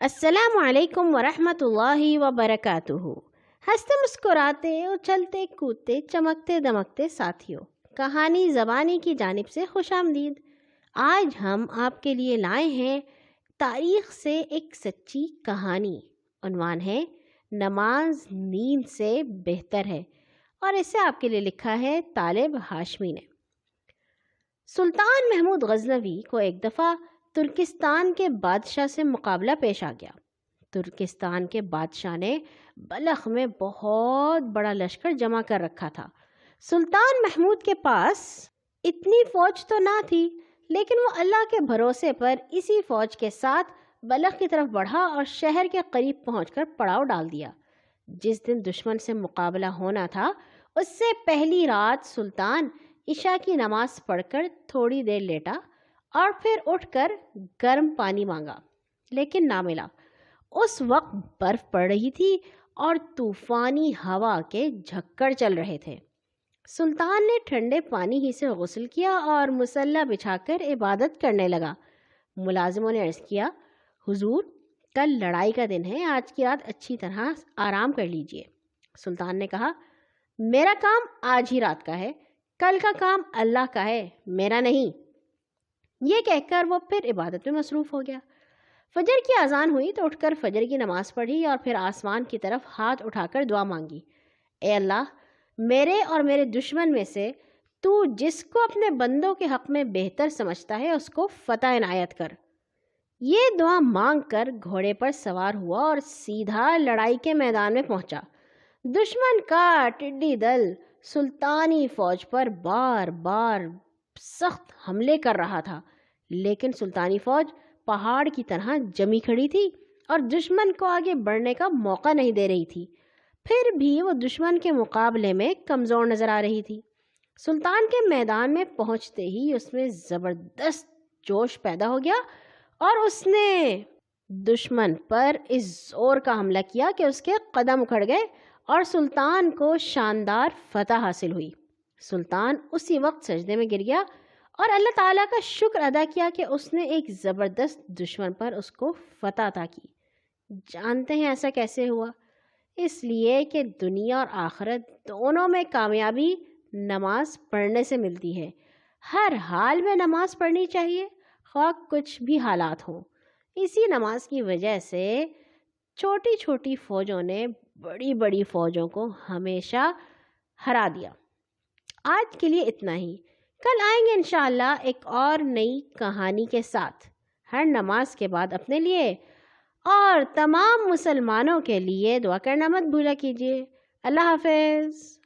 السلام علیکم ورحمۃ اللہ وبرکاتہ۔ ہنستے مسکراتے اچھلتے کودتے چمکتے دمکتے ساتھیوں، کہانی زبانی کی جانب سے خوش آمدید۔ آج ہم آپ کے لیے لائے ہیں تاریخ سے ایک سچی کہانی۔ عنوان ہے نماز نیند سے بہتر ہے، اور اسے آپ کے لیے لکھا ہے طالب ہاشمی نے۔ سلطان محمود غزنوی کو ایک دفعہ ترکستان کے بادشاہ سے مقابلہ پیش آ گیا۔ ترکستان کے بادشاہ نے بلخ میں بہت بڑا لشکر جمع کر رکھا تھا۔ سلطان محمود کے پاس اتنی فوج تو نہ تھی، لیکن وہ اللہ کے بھروسے پر اسی فوج کے ساتھ بلخ کی طرف بڑھا اور شہر کے قریب پہنچ کر پڑاؤ ڈال دیا۔ جس دن دشمن سے مقابلہ ہونا تھا، اس سے پہلی رات سلطان عشاء کی نماز پڑھ کر تھوڑی دیر لیٹا اور پھر اٹھ کر گرم پانی مانگا، لیکن نہ ملا۔ اس وقت برف پڑ رہی تھی اور طوفانی ہوا کے جھکڑ چل رہے تھے۔ سلطان نے ٹھنڈے پانی ہی سے غسل کیا اور مصلی بچھا کر عبادت کرنے لگا۔ ملازموں نے عرض کیا، حضور کل لڑائی کا دن ہے، آج کی رات اچھی طرح آرام کر لیجئے۔ سلطان نے کہا، میرا کام آج ہی رات کا ہے، کل کا کام اللہ کا ہے، میرا نہیں۔ یہ کہہ کر وہ پھر عبادت میں مصروف ہو گیا۔ فجر کی اذان ہوئی تو اٹھ کر فجر کی نماز پڑھی اور پھر آسمان کی طرف ہاتھ اٹھا کر دعا مانگی، اے اللہ، میرے اور میرے دشمن میں سے تو جس کو اپنے بندوں کے حق میں بہتر سمجھتا ہے اس کو فتح عنایت کر۔ یہ دعا مانگ کر گھوڑے پر سوار ہوا اور سیدھا لڑائی کے میدان میں پہنچا۔ دشمن کا ٹڈی دل سلطانی فوج پر بار بار سخت حملے کر رہا تھا، لیکن سلطانی فوج پہاڑ کی طرح جمی کھڑی تھی اور دشمن کو آگے بڑھنے کا موقع نہیں دے رہی تھی۔ پھر بھی وہ دشمن کے مقابلے میں کمزور نظر آ رہی تھی۔ سلطان کے میدان میں پہنچتے ہی اس میں زبردست جوش پیدا ہو گیا اور اس نے دشمن پر اس زور کا حملہ کیا کہ اس کے قدم اکھڑ گئے اور سلطان کو شاندار فتح حاصل ہوئی۔ سلطان اسی وقت سجدے میں گر گیا اور اللہ تعالیٰ کا شکر ادا کیا کہ اس نے ایک زبردست دشمن پر اس کو فتح عطا کی۔ جانتے ہیں ایسا کیسے ہوا؟ اس لیے کہ دنیا اور آخرت دونوں میں کامیابی نماز پڑھنے سے ملتی ہے۔ ہر حال میں نماز پڑھنی چاہیے، خواہ کچھ بھی حالات ہوں۔ اسی نماز کی وجہ سے چھوٹی چھوٹی فوجوں نے بڑی بڑی فوجوں کو ہمیشہ ہرا دیا۔ آج کے لیے اتنا ہی، کل آئیں گے انشاءاللہ ایک اور نئی کہانی کے ساتھ۔ ہر نماز کے بعد اپنے لیے اور تمام مسلمانوں کے لیے دعا کرنا مت بھولا کیجیے۔ اللہ حافظ۔